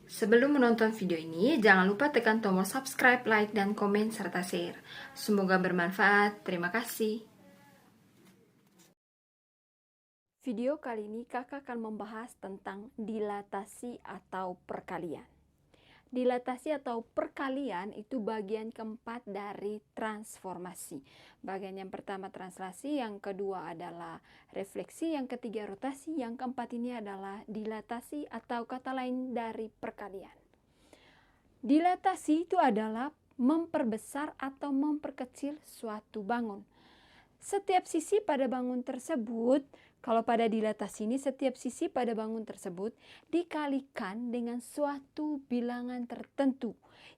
Sebelum menonton video ini, jangan lupa tekan tombol subscribe, like, dan komen, serta share. Semoga bermanfaat. Terima kasih. Video kali ini kakak akan membahas tentang dilatasi atau perkalian. Dilatasi atau perkalian itu bagian keempat dari transformasi. Bagian yang pertama translasi, yang kedua adalah refleksi, yang ketiga rotasi, yang keempat ini adalah dilatasi atau kata lain dari perkalian. Dilatasi itu adalah memperbesar atau memperkecil suatu bangun. Setiap sisi pada bangun tersebut, kalau pada dilatasi ini setiap sisi pada bangun tersebut dikalikan dengan suatu bilangan tertentu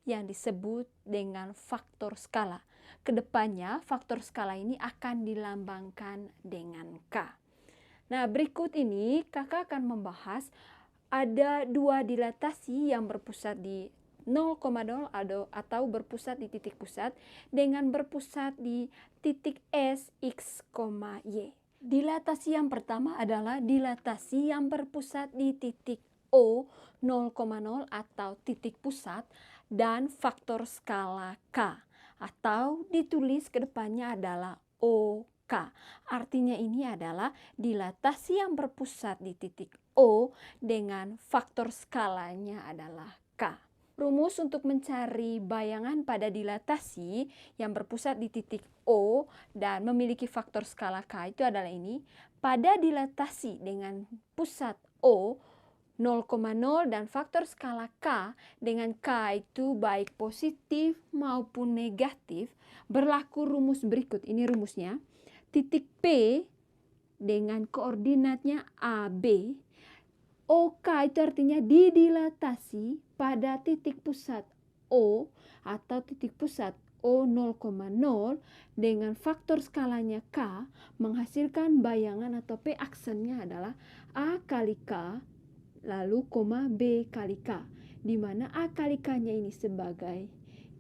yang disebut dengan faktor skala. Kedepannya faktor skala ini akan dilambangkan dengan K. Nah, berikut ini kakak akan membahas ada dua dilatasi yang berpusat di 0,0 atau berpusat di titik pusat dengan berpusat di titik S, X, Y. Dilatasi yang pertama adalah dilatasi yang berpusat di titik O 0,0 atau titik pusat dan faktor skala K, atau ditulis ke depannya adalah OK. Artinya ini adalah dilatasi yang berpusat di titik O dengan faktor skalanya adalah K. Rumus untuk mencari bayangan pada dilatasi yang berpusat di titik O dan memiliki faktor skala K itu adalah ini. Pada dilatasi dengan pusat O 0,0 dan faktor skala K dengan K itu baik positif maupun negatif, berlaku rumus berikut. Ini rumusnya. Titik P dengan koordinatnya AB, OK itu artinya didilatasi pada titik pusat O atau titik pusat O 0,0 dengan faktor skalanya K, menghasilkan bayangan atau P aksennya adalah A kali K lalu koma B kali K, di mana A kali K-nya ini sebagai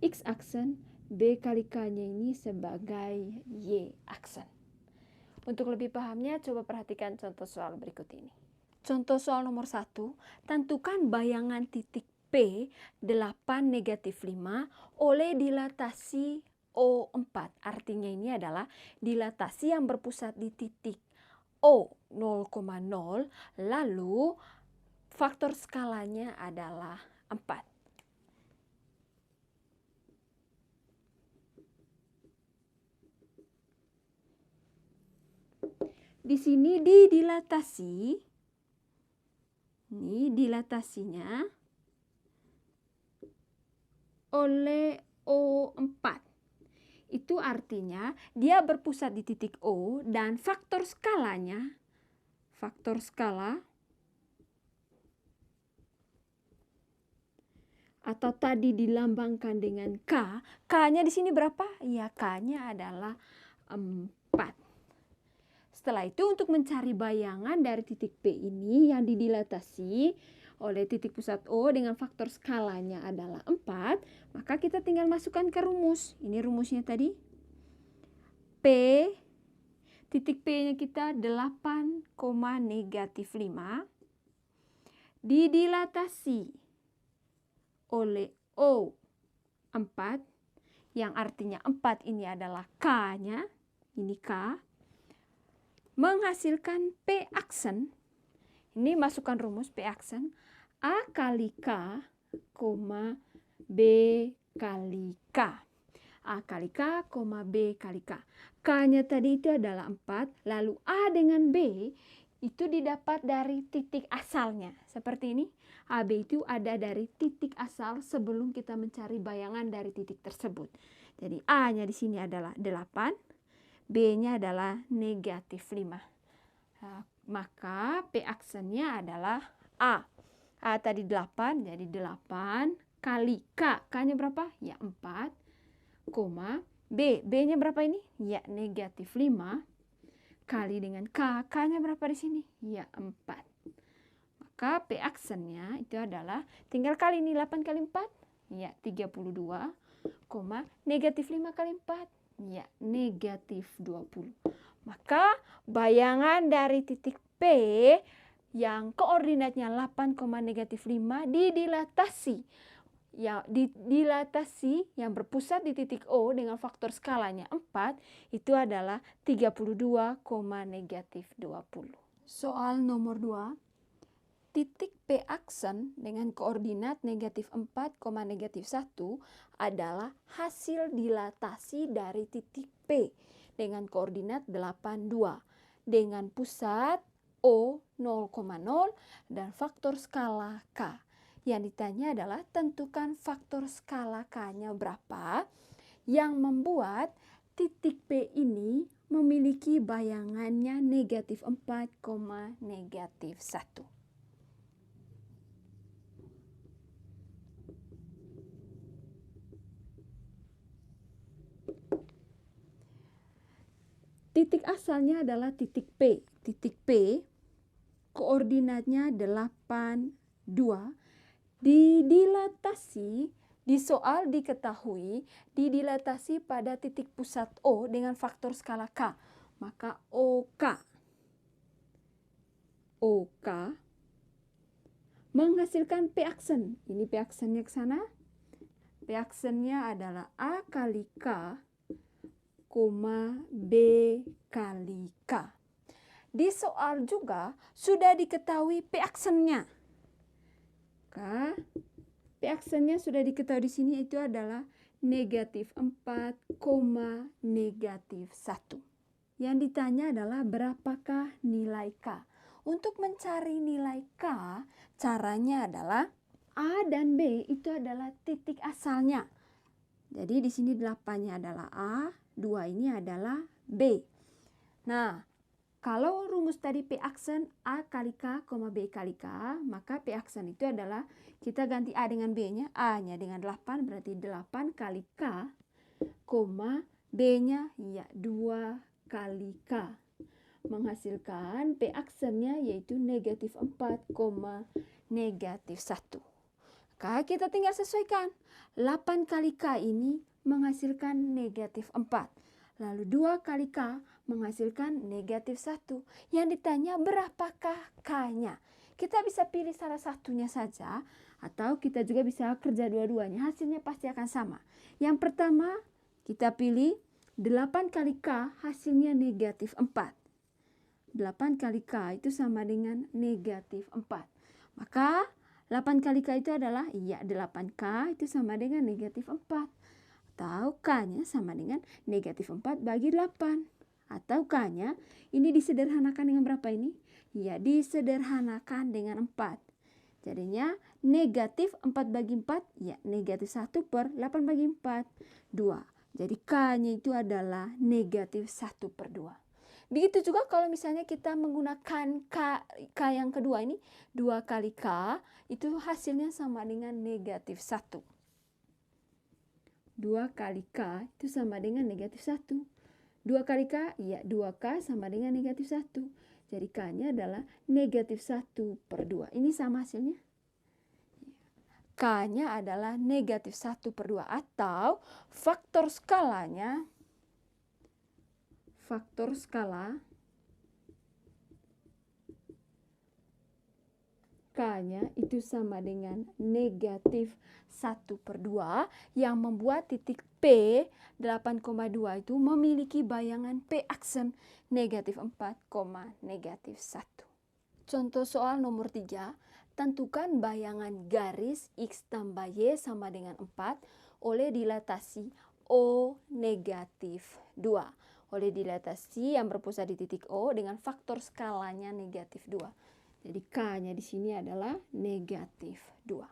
X aksen, B kali K-nya ini sebagai Y aksen. Untuk lebih pahamnya, coba perhatikan contoh soal berikut ini. Contoh soal nomor 1, tentukan bayangan titik P 8 negatif 5 oleh dilatasi O4. Artinya ini adalah dilatasi yang berpusat di titik O 0,0 lalu faktor skalanya adalah 4. Di sini didilatasi. Ini dilatasinya oleh O4. Itu artinya dia berpusat di titik O dan faktor skalanya, faktor skala atau tadi dilambangkan dengan K. K-nya di sini berapa? Ya, K-nya adalah 4. Setelah itu untuk mencari bayangan dari titik P ini yang didilatasi oleh titik pusat O dengan faktor skalanya adalah 4, maka kita tinggal masukkan ke rumus. Ini rumusnya tadi. P, titik P-nya kita 8, negatif 5 didilatasi oleh O4 yang artinya 4 ini adalah K-nya, ini K, menghasilkan P aksen. Ini masukkan rumus P aksen A kali K, B kali K. A kali K, B kali K. K-nya tadi itu adalah 4, lalu A dengan B itu didapat dari titik asalnya. Seperti ini, AB itu ada dari titik asal sebelum kita mencari bayangan dari titik tersebut. Jadi A-nya di sini adalah 8. B-nya adalah negatif 5. Nah, maka P aksennya adalah A. A tadi 8, jadi 8 kali K. K-nya berapa? Ya 4, koma. B. B-nya berapa ini? Ya negatif 5. Kali dengan K. K-nya berapa di sini? Ya 4. Maka P aksennya itu adalah, tinggal kali ini 8 kali 4. Ya 32, koma. Negatif 5 kali 4. Ya, negatif 20. Maka bayangan dari titik P yang koordinatnya 8,-5 didilatasi. Ya, dilatasi yang berpusat di titik O dengan faktor skalanya 4 itu adalah 32,-20. Soal nomor 2. Titik P aksen dengan koordinat -4,-1 adalah hasil dilatasi dari titik P dengan koordinat 82 dengan pusat O 0,0 dan faktor skala K. Yang ditanya adalah tentukan faktor skala K-nya berapa yang membuat titik P ini memiliki bayangannya -4,-1. Titik asalnya adalah titik P. Titik P koordinatnya 82. Didilatasi di soal diketahui didilatasi pada titik pusat O dengan faktor skala K. Maka OK menghasilkan P aksen. Ini P aksennya ke sana. P aksennya adalah A kali K, B kali K. Di soal juga sudah diketahui P aksennya. P aksennya sudah diketahui di sini itu adalah -4, -1. Yang ditanya adalah berapakah nilai K. Untuk mencari nilai K, caranya adalah A dan B itu adalah titik asalnya. Jadi di sini 8-nya adalah A, 2 ini adalah B. Nah, kalau rumus tadi P aksen A kali K, B kali K, maka P aksen itu adalah kita ganti A dengan B-nya. A-nya dengan 8 berarti 8 kali K, B-nya ya 2 kali K. Menghasilkan P aksennya yaitu -4, -1. Kita tinggal sesuaikan. 8 kali K ini menghasilkan -4. Lalu 2 kali K menghasilkan -1. Yang ditanya berapakah K-nya? Kita bisa pilih salah satunya saja atau kita juga bisa kerja dua-duanya. Hasilnya pasti akan sama. Yang pertama kita pilih 8 kali K hasilnya -4. 8 kali K itu sama dengan -4. Maka 8 kali K itu adalah 8K itu sama dengan -4. Atau K-nya sama dengan -4 bagi 8. Atau K-nya ini disederhanakan dengan berapa ini? Ya, disederhanakan dengan 4. Jadinya -4 bagi 4, ya -1 per 8 bagi 4, 2. Jadi K-nya itu adalah -1 per 2. Begitu juga kalau misalnya kita menggunakan K yang kedua ini, 2 kali K, itu hasilnya sama dengan -1. 2 kali K itu sama dengan -1. 2 kali K, ya 2K sama dengan -1. Jadi K-nya adalah -1 per 2. Ini sama hasilnya. K-nya adalah -1 per 2 atau faktor skalanya, faktor skala K-nya itu sama dengan -1 per 2 yang membuat titik P 8,2 itu memiliki bayangan P aksen -4, -1. Contoh soal nomor 3, tentukan bayangan garis X tambah Y sama dengan 4 oleh dilatasi O -2. Oleh dilatasi yang berpusat di titik O dengan faktor skalanya -2. Jadi K-nya di sini adalah -2.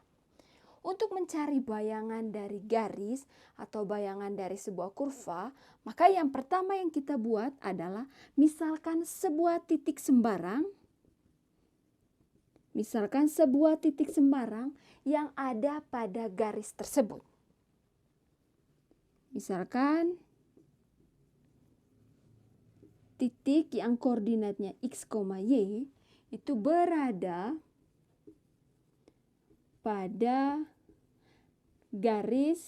Untuk mencari bayangan dari garis atau bayangan dari sebuah kurva, maka yang pertama yang kita buat adalah misalkan sebuah titik sembarang. Misalkan sebuah titik sembarang yang ada pada garis tersebut. Misalkan titik yang koordinatnya X, Y itu berada pada garis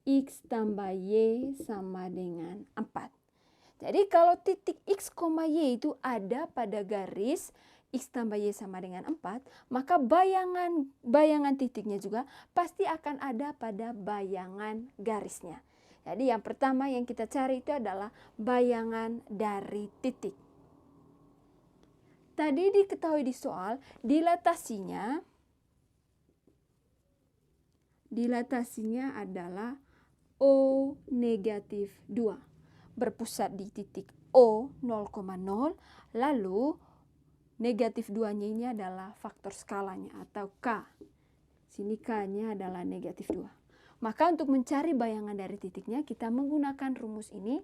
X tambah Y sama dengan 4. Jadi kalau titik X, Y itu ada pada garis X tambah Y sama dengan 4, maka bayangan titiknya juga pasti akan ada pada bayangan garisnya. Jadi yang pertama yang kita cari itu adalah bayangan dari titik. Tadi diketahui di soal dilatasinya adalah O negatif 2. Berpusat di titik O 0,0, lalu negatif 2-nya ini adalah faktor skalanya atau K. Sini K-nya adalah negatif 2. Maka untuk mencari bayangan dari titiknya, kita menggunakan rumus ini.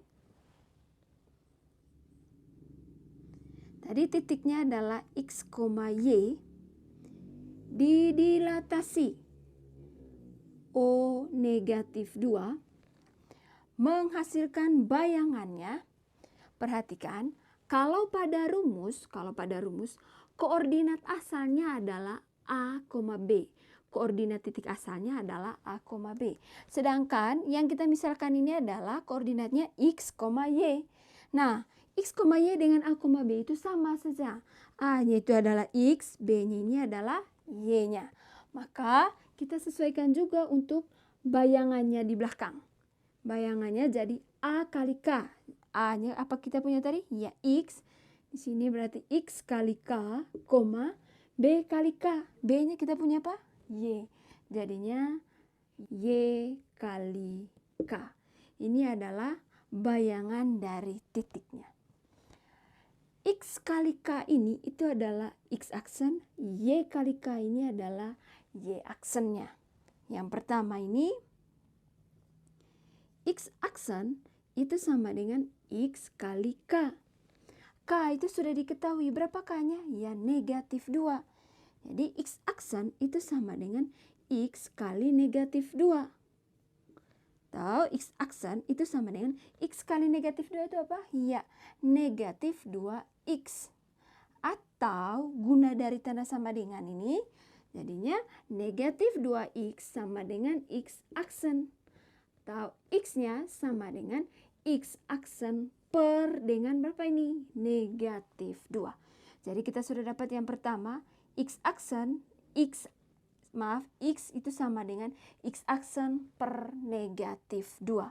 Tadi titiknya adalah X, Y didilatasi O negatif 2 menghasilkan bayangannya. Perhatikan, kalau pada rumus koordinat asalnya adalah A, B. Koordinat titik asalnya adalah A, B. Sedangkan yang kita misalkan ini adalah koordinatnya X, Y. Nah, X, Y dengan A, B itu sama saja. A-nya itu adalah X, B-nya ini adalah Y-nya. Maka kita sesuaikan juga untuk bayangannya di belakang. Bayangannya jadi A kali K. A-nya apa kita punya tadi? Ya X. Di sini berarti X kali K, B kali K. B-nya kita punya apa? Y. Jadinya Y kali K. Ini adalah bayangan dari titiknya. X kali K ini itu adalah X aksen. Y kali K ini adalah Y aksennya. Yang pertama ini X aksen itu sama dengan X kali K. K itu sudah diketahui berapa K-nya? Ya negatif 2. Jadi X aksen itu sama dengan X kali negatif 2. Atau X aksen itu sama dengan X kali negatif 2 itu apa? Ya negatif 2X. Atau guna dari tanda sama dengan ini, jadinya negatif 2X sama dengan X aksen. Atau X-nya sama dengan X aksen per dengan berapa ini? Negatif 2. Jadi kita sudah dapat yang pertama, X aksen, X itu sama dengan X aksen per negatif 2.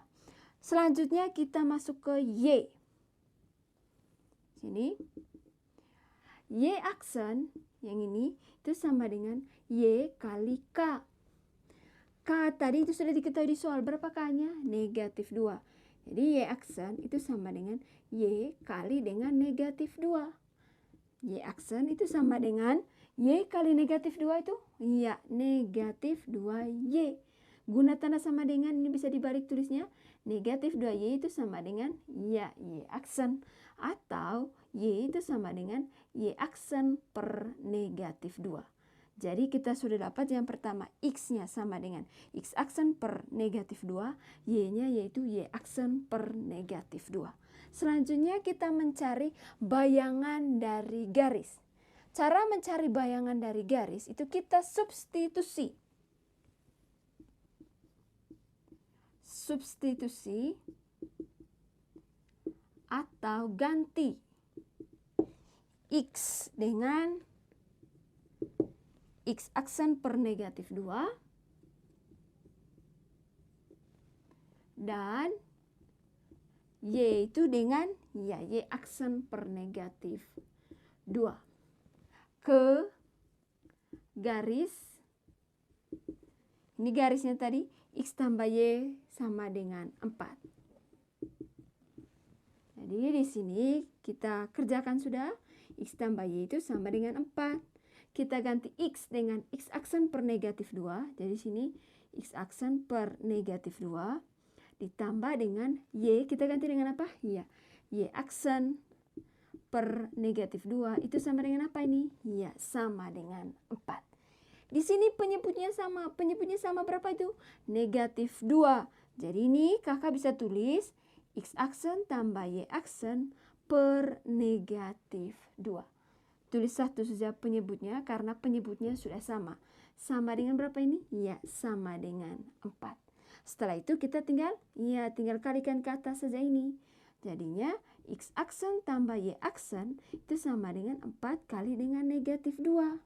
Selanjutnya kita masuk ke Y. Sini. Y aksen yang ini itu sama dengan Y kali K. K tadi itu sudah diketahui di soal berapa K-nya? Negatif 2. Jadi Y aksen itu sama dengan Y kali dengan negatif 2. Y aksen itu sama dengan Y kali negatif 2 itu? Iya, negatif 2Y. Guna tanda sama dengan ini bisa dibalik tulisnya. Negatif 2Y itu sama dengan ya Y aksen. Atau Y itu sama dengan Y aksen per negatif 2. Jadi kita sudah dapat yang pertama X-nya sama dengan X aksen per negatif 2, Y-nya yaitu Y aksen per negatif 2. Selanjutnya kita mencari bayangan dari garis. Cara mencari bayangan dari garis itu kita substitusi. Substitusi atau ganti X dengan X aksen per negatif 2 dan Y itu dengan ya Y aksen per negatif 2 ke garis, ini garisnya tadi X tambah Y sama dengan 4. Jadi di sini kita kerjakan sudah, X tambah Y itu sama dengan 4. Kita ganti X dengan X aksen per negatif 2. Jadi sini X aksen per negatif 2. Ditambah dengan Y. Kita ganti dengan apa? Ya, Y aksen per negatif 2. Itu sama dengan apa ini? Ya, sama dengan 4. Di sini penyebutnya sama. Penyebutnya sama berapa itu? Negatif 2. Jadi ini kakak bisa tulis X aksen tambah Y aksen per negatif 2. Tulis satu saja penyebutnya karena penyebutnya sudah sama. Sama dengan berapa ini? Ya, sama dengan 4. Setelah itu kita tinggal kalikan ke atas saja ini. Jadinya X aksen tambah Y aksen itu sama dengan 4 kali dengan negatif 2.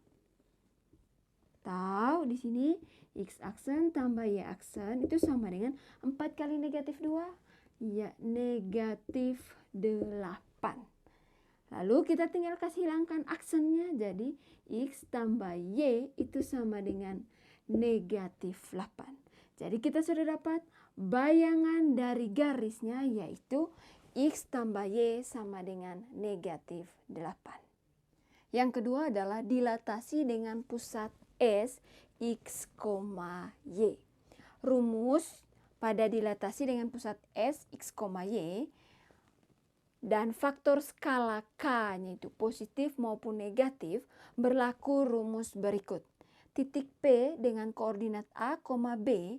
Tahu di sini X aksen tambah Y aksen itu sama dengan 4 kali negatif 2. Ya, negatif 8. Lalu kita tinggal kasih hilangkan aksennya. Jadi X tambah Y itu sama dengan negatif 8. Jadi kita sudah dapat bayangan dari garisnya, yaitu X tambah Y sama dengan negatif 8. Yang kedua adalah dilatasi dengan pusat S, X, Y. Rumus pada dilatasi dengan pusat S, X, Y dan faktor skala K-nya itu positif maupun negatif, berlaku rumus berikut. Titik P dengan koordinat A, B,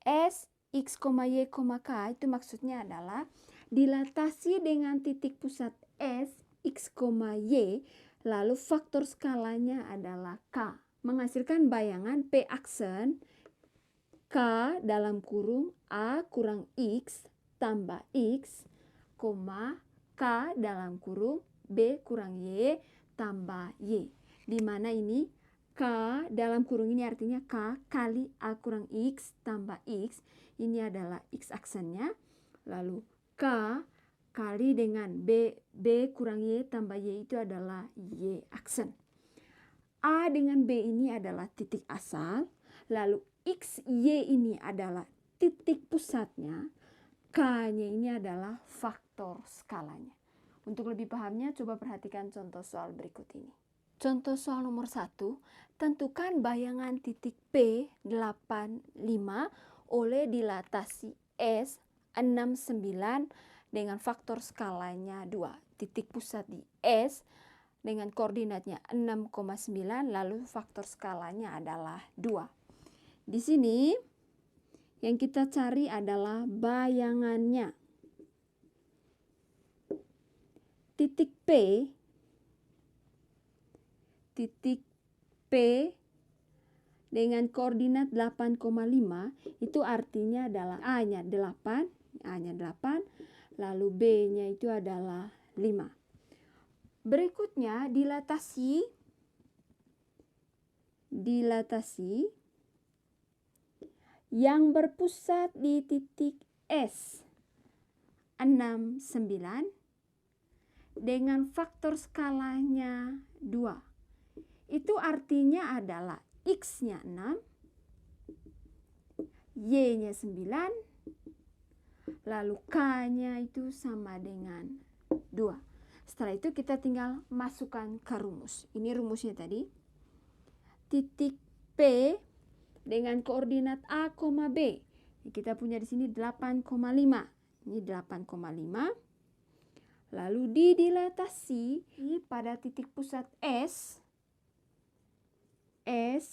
S, X, Y, K itu maksudnya adalah dilatasi dengan titik pusat S, X, Y, lalu faktor skalanya adalah K. Menghasilkan bayangan P aksen K dalam kurung A kurang X tambah X, K dalam kurung B kurang Y tambah Y. Di mana ini K dalam kurung ini artinya K kali A kurang X tambah X. Ini adalah X aksennya. Lalu K kali dengan B kurang Y tambah Y itu adalah Y aksen. A dengan B ini adalah titik asal. Lalu X, Y ini adalah titik pusatnya. K-nya ini adalah faktor skalanya. Untuk lebih pahamnya, coba perhatikan contoh soal berikut ini. Contoh soal nomor 1, tentukan bayangan titik P85 oleh dilatasi S 69 dengan faktor skalanya 2. Titik pusat di S dengan koordinatnya 6,9 lalu faktor skalanya adalah 2. Di sini yang kita cari adalah bayangannya. Titik P dengan koordinat 8,5 itu artinya adalah A-nya 8, lalu B-nya itu adalah 5. Berikutnya dilatasi yang berpusat di titik S 69 dengan faktor skalanya 2. Itu artinya adalah X-nya 6, Y-nya 9, lalu K-nya itu sama dengan 2. Setelah itu kita tinggal masukkan ke rumus. Ini rumusnya tadi. Titik P dengan koordinat A, B. Kita punya di sini 8,5. Ini 8,5. Lalu didilatasi pada titik pusat S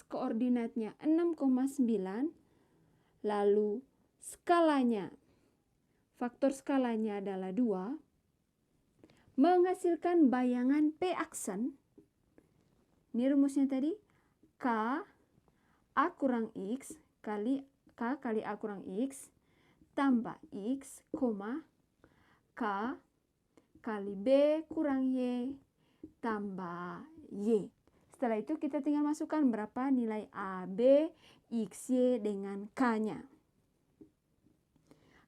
koordinatnya 6,9. Lalu skalanya, faktor skalanya adalah 2. Menghasilkan bayangan P aksen. Ini rumusnya tadi. K A kurang X kali K kali A kurang X tambah X, K kali B kurang Y tambah Y. Setelah itu kita tinggal masukkan berapa nilai A, B, X, Y dengan K-nya.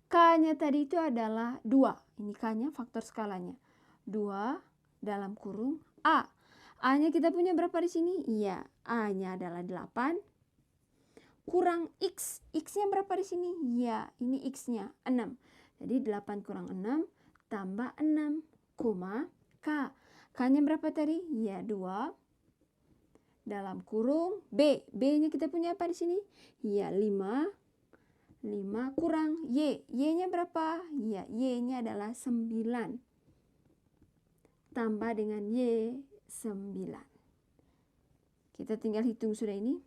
K-nya tadi itu adalah 2. Ini K-nya faktor skalanya. 2 dalam kurung A. A-nya kita punya berapa di sini? Iya, A-nya adalah 8. Kurang X. X-nya berapa di sini? Ya, ini X-nya 6. Jadi 8 kurang 6 tambah 6, K. K-nya berapa tadi? Ya, 2. Dalam kurung B. B-nya kita punya apa di sini? Ya, 5. 5 kurang Y. Y-nya berapa? Ya, Y-nya adalah 9. Tambah dengan Y 9. Kita tinggal hitung sudah ini.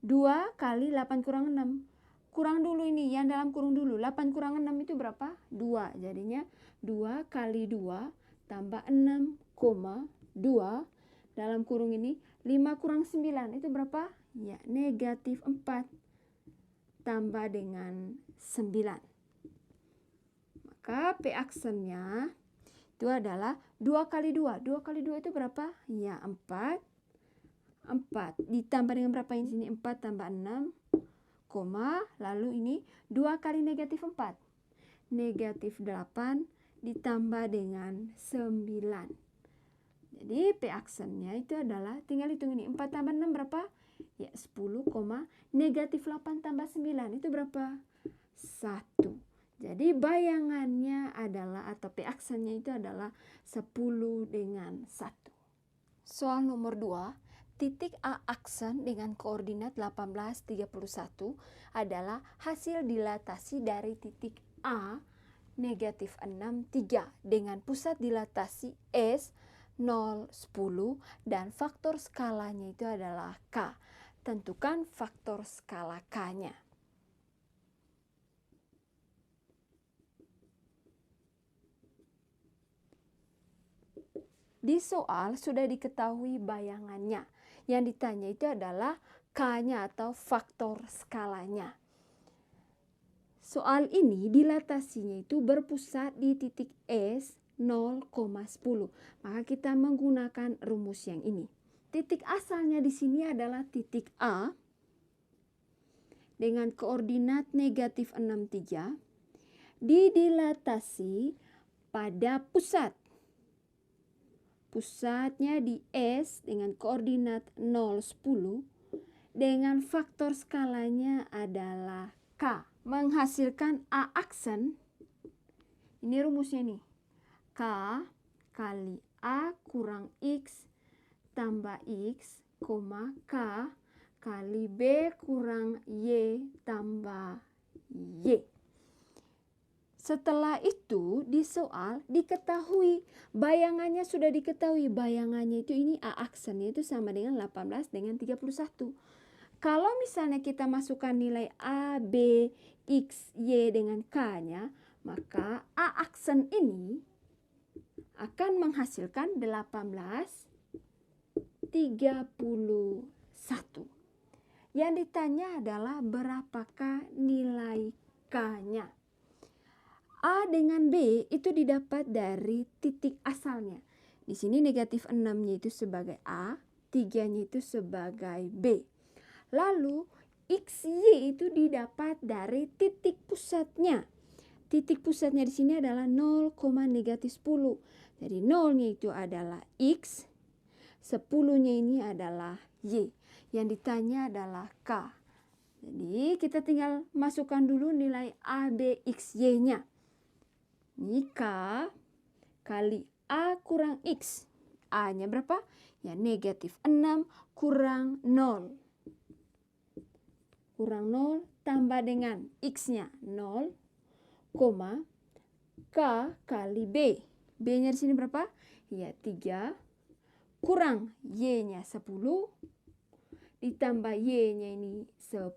2 kali 8 kurang 6. Kurang dulu ini, yang dalam kurung dulu. 8 kurang 6 itu berapa? 2. Jadinya 2 kali 2 tambah 6, 2. Dalam kurung ini 5 kurang 9 itu berapa? Ya, negatif 4. Tambah dengan 9. Maka Maka P aksennya itu adalah 2 kali 2. 2 kali 2 itu berapa? Ya, 4. 4 ditambah dengan berapa ini? Sini 4 tambah 6, koma, lalu ini 2 kali negatif 4. Negatif 8 ditambah dengan 9. Jadi P aksennya itu adalah, tinggal hitung ini, 4 tambah 6 berapa? Ya, 10, negatif 8 tambah 9 itu berapa? 1. Jadi bayangannya adalah, atau P aksennya itu adalah 10 dengan 1. Soal nomor 2, titik A aksen dengan koordinat 18, 31 adalah hasil dilatasi dari titik A negatif 6, 3 dengan pusat dilatasi S 0, 10 dan faktor skalanya itu adalah K. Tentukan faktor skala K-nya. Di soal sudah diketahui bayangannya. Yang ditanya itu adalah K-nya atau faktor skalanya. Soal ini dilatasinya itu berpusat di titik S 0,10. Maka kita menggunakan rumus yang ini. Titik asalnya di sini adalah titik A dengan koordinat negatif 6, 3 didilatasi pada pusat. Pusatnya di S dengan koordinat 0, 10 dengan faktor skalanya adalah K. Menghasilkan A aksen, ini rumusnya nih, K kali A kurang X tambah X, K kali B kurang Y tambah Y. Setelah itu di soal diketahui, bayangannya sudah diketahui. Bayangannya itu ini A aksennya itu sama dengan 18 dengan 31. Kalau misalnya kita masukkan nilai A, B, X, Y dengan K-nya, maka A aksen ini akan menghasilkan 18, 31. Yang ditanya adalah berapakah nilai K-nya. A dengan B itu didapat dari titik asalnya. Di sini negatif 6-nya itu sebagai A, 3-nya itu sebagai B. Lalu XY itu didapat dari titik pusatnya. Titik pusatnya di sini adalah 0, negatif 10. Jadi 0-nya itu adalah X, 10-nya ini adalah Y. Yang ditanya adalah K. Jadi kita tinggal masukkan dulu nilai A, B, X, Y-nya. Ini K kali A kurang X. A-nya berapa? Ya, negatif 6 kurang 0. Kurang 0 tambah dengan X-nya 0, K kali B. B-nya di sini berapa? Ya, 3 kurang Y-nya 10 ditambah Y-nya ini 10.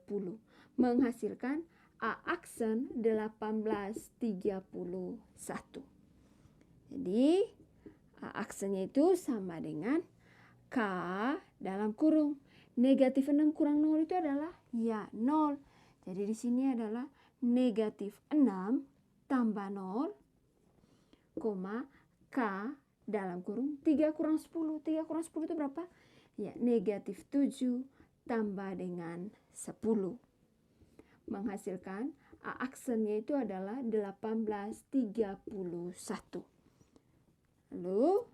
Menghasilkan A aksen 1831. Jadi A aksennya itu sama dengan K dalam kurung. Negatif 6 kurang 0 itu adalah ya 0. Jadi di sini adalah negatif 6 tambah 0, K dalam kurung 3 kurang 10. 3 kurang 10 itu berapa? Ya, negatif 7 tambah dengan 10. Menghasilkan A aksennya itu adalah 1831. Lalu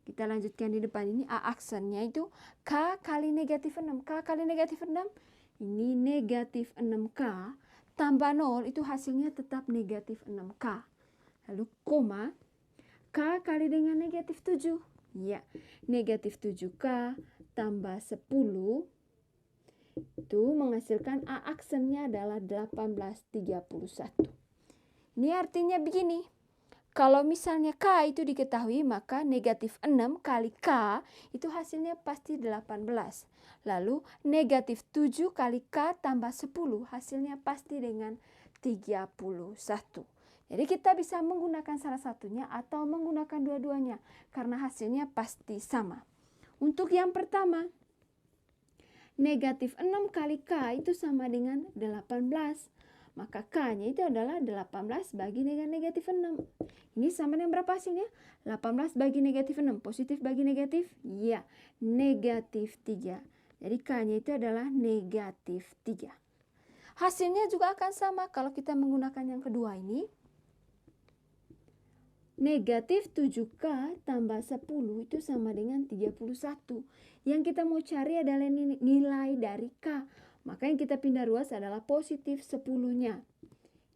kita lanjutkan di depan ini. A aksennya itu K kali negatif 6. K kali negatif 6 ini negatif 6K tambah 0 itu hasilnya tetap negatif 6K. Lalu K kali dengan negatif 7. Ya, negatif 7K tambah 10 itu menghasilkan A aksennya adalah 1831. Ini artinya begini. Kalau misalnya K itu diketahui, maka negatif 6 kali K itu hasilnya pasti 18. Lalu negatif 7 kali K tambah 10 hasilnya pasti dengan 31. Jadi kita bisa menggunakan salah satunya atau menggunakan dua-duanya karena hasilnya pasti sama. Untuk yang pertama, negatif 6 kali K itu sama dengan 18. maka K-nya itu adalah 18 bagi dengan negatif 6. Ini sama dengan berapa hasilnya? 18 bagi negatif 6. Positif bagi negatif? Ya, negatif 3. Jadi K-nya itu adalah negatif 3. Hasilnya juga akan sama kalau kita menggunakan yang kedua ini. Negatif 7K tambah 10 itu sama dengan 31. Yang kita mau cari adalah nilai dari K. Maka yang kita pindah ruas adalah positif 10-nya.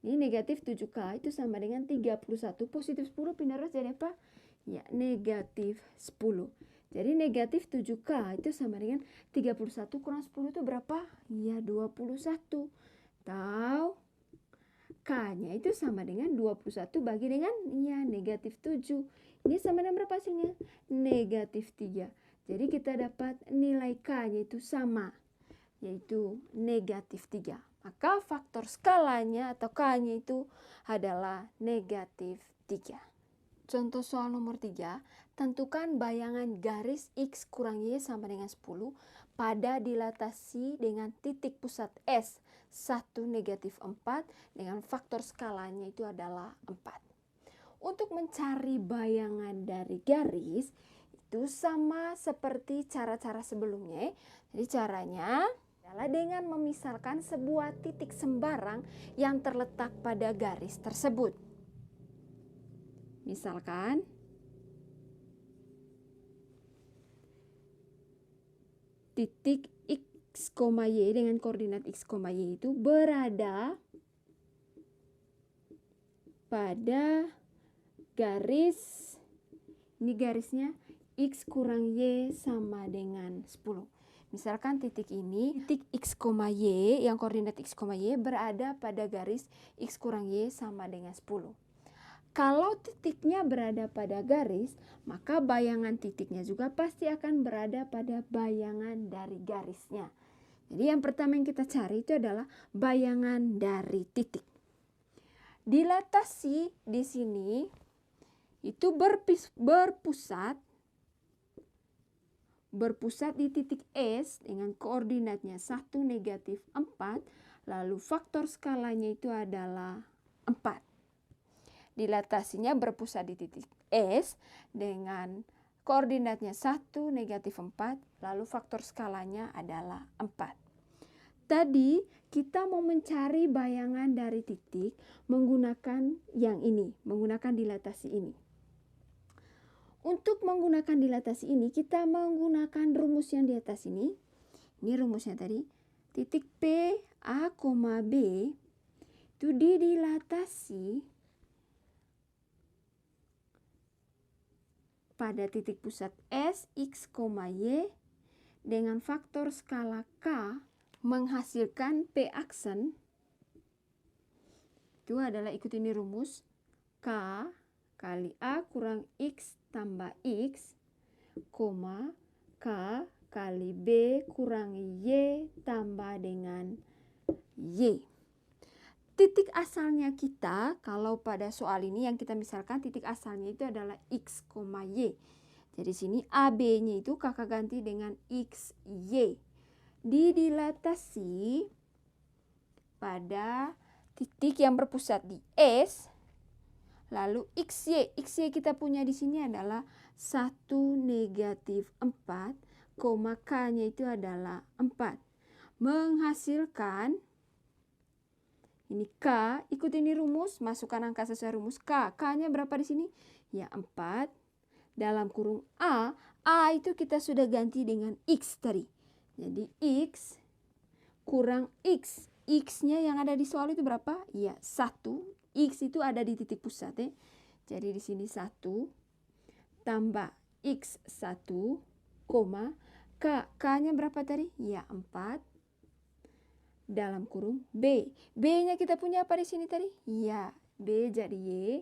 Ini negatif 7K itu sama dengan 31. Positif 10 pindah ruas jadi apa? Ya, negatif 10. Jadi negatif 7K itu sama dengan 31 kurang 10 itu berapa? Ya, 21. Tahu? K-nya itu sama dengan 21 bagi dengan ya negatif 7. Ini sama dengan berapa hasilnya? Negatif 3. Jadi kita dapat nilai K-nya itu sama, yaitu negatif 3. Maka faktor skalanya atau K-nya itu adalah negatif 3. Contoh soal nomor 3, tentukan bayangan garis X kurang Y sama dengan 10 pada dilatasi dengan titik pusat S 1 negatif 4 dengan faktor skalanya itu adalah 4. Untuk mencari bayangan dari garis itu sama seperti cara-cara sebelumnya. Jadi caranya adalah dengan memisalkan sebuah titik sembarang yang terletak pada garis tersebut. Misalkan titik X, Y dengan koordinat X, Y itu berada pada garis, ini garisnya X kurang Y sama dengan 10. Misalkan titik ini, titik X, Y yang koordinat X, Y berada pada garis X kurang Y sama dengan 10. Kalau titiknya berada pada garis, maka bayangan titiknya juga pasti akan berada pada bayangan dari garisnya. Jadi yang pertama yang kita cari itu adalah bayangan dari titik. Dilatasi di sini itu berpusat di titik S dengan koordinatnya 1 negatif 4, lalu faktor skalanya itu adalah 4. Dilatasinya berpusat di titik S dengan koordinatnya 1 negatif 4, lalu faktor skalanya adalah 4. Tadi kita mau mencari bayangan dari titik menggunakan yang ini, menggunakan dilatasi ini. Untuk menggunakan dilatasi ini, kita menggunakan rumus yang di atas ini. Ini rumusnya tadi. Titik P, A, B itu didilatasi pada titik pusat S, X, Y dengan faktor skala K menghasilkan P aksen. Itu adalah ikut ini rumus K kali A kurang X tambah X, K kali B kurang Y tambah dengan Y. Titik asalnya kita, kalau pada soal ini yang kita misalkan titik asalnya itu adalah X, Y. Jadi sini AB-nya itu kakak ganti dengan X, Y. Didilatasi pada titik yang berpusat di S, lalu XY. XY kita punya di sini adalah 1 negatif 4, K-nya itu adalah 4. Menghasilkan ini K, ikut ini rumus, masukkan angka sesuai rumus K. K-nya berapa di sini? Ya 4. Dalam kurung A itu kita sudah ganti dengan X tadi. Jadi X kurang X. X-nya yang ada di soal itu berapa? Ya 1. X itu ada di titik pusat ya. Jadi di sini 1 tambah X1, K-nya berapa tadi? Ya 4. Dalam kurung B. B-nya kita punya apa di sini tadi? Ya, B jadi Y.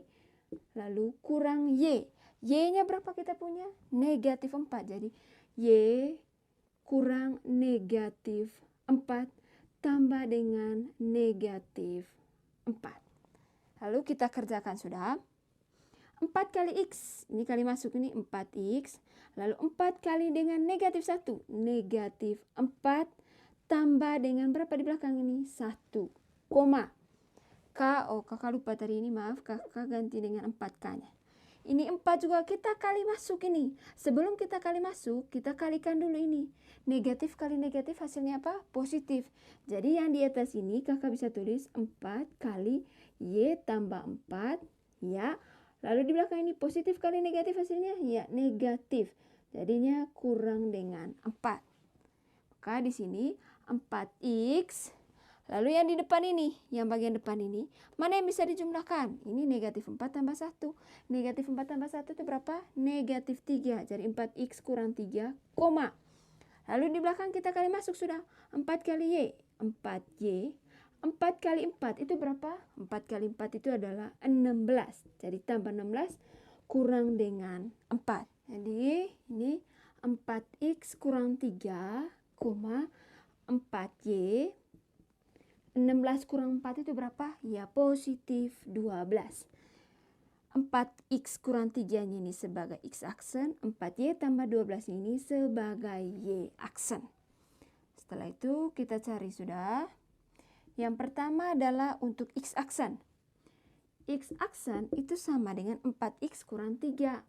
Lalu kurang Y. Y-nya berapa kita punya? Negatif 4. Jadi Y kurang negatif 4 tambah dengan negatif 4. Lalu kita kerjakan sudah. 4 kali X. Ini kali masuk ini 4X. Lalu 4 kali dengan negatif 1. Negatif 4. Tambah dengan berapa di belakang ini? 1, kakak lupa tadi ini, maaf, kakak ganti dengan 4K-nya. Ini 4 juga kita kali masuk ini. Sebelum kita kali masuk, kita kalikan dulu ini. Negatif kali negatif hasilnya apa? Positif. Jadi yang di atas ini kakak bisa tulis 4 kali Y tambah 4, ya. Lalu di belakang ini positif kali negatif hasilnya, ya, negatif. Jadinya kurang dengan 4. Maka di sini 4X. Lalu yang di depan ini, yang bagian depan ini, mana yang bisa dijumlahkan? Ini negatif 4 tambah 1. Negatif 4 tambah 1 itu berapa? Negatif 3. Jadi 4X kurang 3, koma. Lalu di belakang kita kali masuk sudah. 4 kali Y. 4Y. 4 kali 4 itu berapa? 4 kali 4 itu adalah 16. Jadi tambah 16 kurang dengan 4. Jadi ini 4X kurang 3, 4Y. 16 kurang 4 itu berapa? Ya, positif 12. 4X kurang 3-nya ini sebagai X aksen, 4Y tambah 12 ini sebagai Y aksen. Setelah itu kita cari sudah. Yang pertama adalah untuk X aksen. X aksen itu sama dengan 4X kurang 3.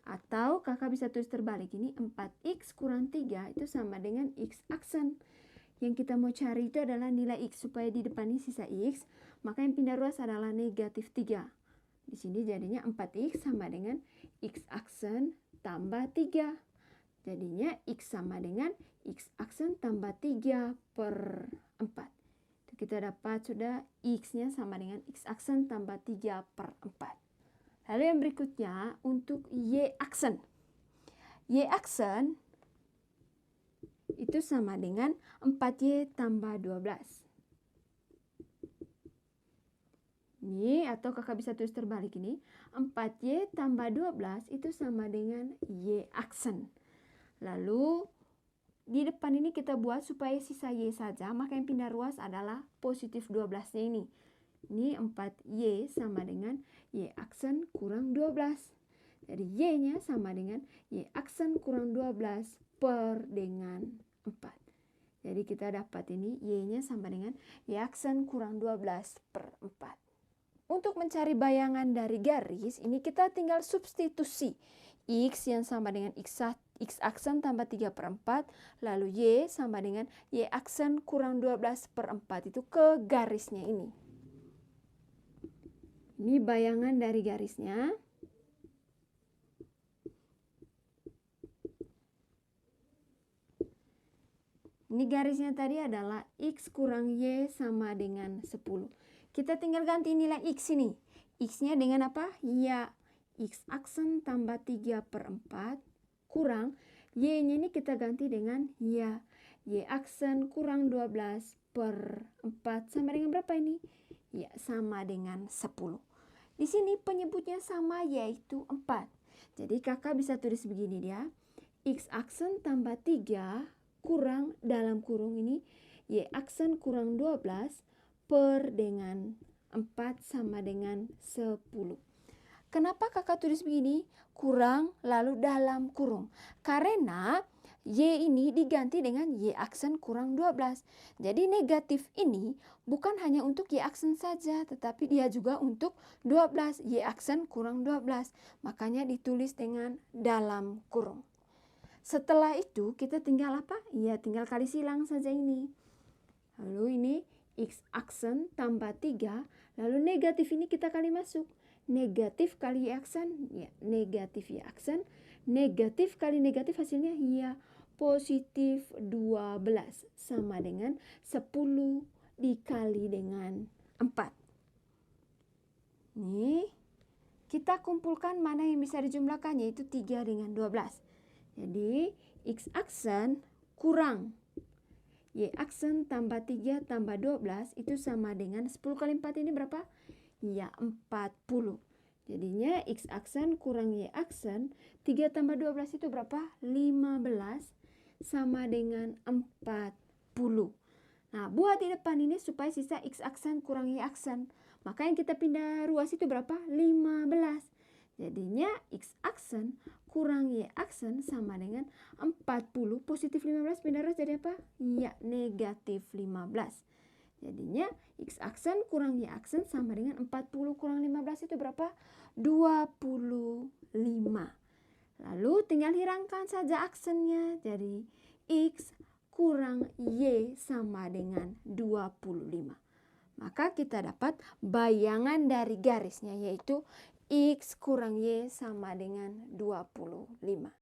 Atau kakak bisa tulis terbalik ini, 4X kurang 3 itu sama dengan X aksen. Yang kita mau cari itu adalah nilai X, supaya di depan ini sisa X, maka yang pindah ruas adalah negatif 3. Di sini jadinya 4X sama dengan X aksen tambah 3. Jadinya X sama dengan X aksen tambah 3 per 4. Itu kita dapat sudah X-nya sama dengan X aksen tambah 3 per 4. Lalu yang berikutnya untuk Y aksen. Y aksen itu sama dengan 4Y tambah 12. Ini, atau kakak bisa tulis terbalik ini, 4Y tambah 12 itu sama dengan Y aksen. Lalu di depan ini kita buat supaya sisa Y saja, maka yang pindah ruas adalah positif 12-nya ini. Ini 4Y sama dengan Y aksen kurang 12. Jadi Y-nya sama dengan Y aksen kurang 12 per dengan 4. Jadi kita dapat ini Y-nya sama dengan Y aksen kurang 12 per 4. Untuk mencari bayangan dari garis, ini kita tinggal substitusi. X yang sama dengan X aksen tambah 3 per 4. Lalu Y sama dengan Y aksen kurang 12 per 4. Itu ke garisnya ini. Ini bayangan dari garisnya. Ini garisnya tadi adalah X kurang Y sama dengan 10. Kita tinggal ganti nilai X ini. X-nya dengan apa? Ya, X aksen tambah 3 per 4 kurang. Y-nya ini kita ganti dengan ya, Y aksen kurang 12 per 4 sama dengan berapa ini? Ya, sama dengan 10. Di sini penyebutnya sama, yaitu 4. Jadi kakak bisa tulis begini dia. X aksen tambah 3 kurang dalam kurung ini Y aksen kurang 12 per dengan 4 sama dengan 10. Kenapa kakak tulis begini? Kurang lalu dalam kurung. Karena Y ini diganti dengan Y aksen kurang 12. Jadi negatif ini bukan hanya untuk Y aksen saja, tetapi dia juga untuk 12. Y aksen kurang 12. Makanya ditulis dengan dalam kurung. Setelah itu kita tinggal apa? Ya, tinggal kali silang saja ini. Lalu ini X aksen tambah 3. Lalu negatif ini kita kali masuk. Negatif kali Y aksen, ya, negatif Y aksen. Negatif kali negatif hasilnya ya positif 12 sama dengan 10 dikali dengan 4. Nih, kita kumpulkan mana yang bisa dijumlahkan, yaitu 3 dengan 12. Jadi X aksen kurang Y aksen tambah 3 tambah 12 itu sama dengan 10 kali 4 ini berapa? Ya, 40. Jadinya X aksen kurang Y aksen, 3 tambah 12 itu berapa? 15 sama dengan 40. Nah, buat di depan ini supaya sisa X aksen kurang Y aksen. Maka yang kita pindah ruas itu berapa? 15. Jadinya X aksen kurang Y aksen sama dengan 40. Positif 15 pindah ruas jadi apa? Ya, negatif 15. Jadinya X aksen kurang Y aksen sama dengan 40 kurang 15 itu berapa? 25. Lalu tinggal hilangkan saja aksennya. Jadi X kurang Y sama dengan 25. Maka kita dapat bayangan dari garisnya, yaitu X kurang Y sama dengan 25.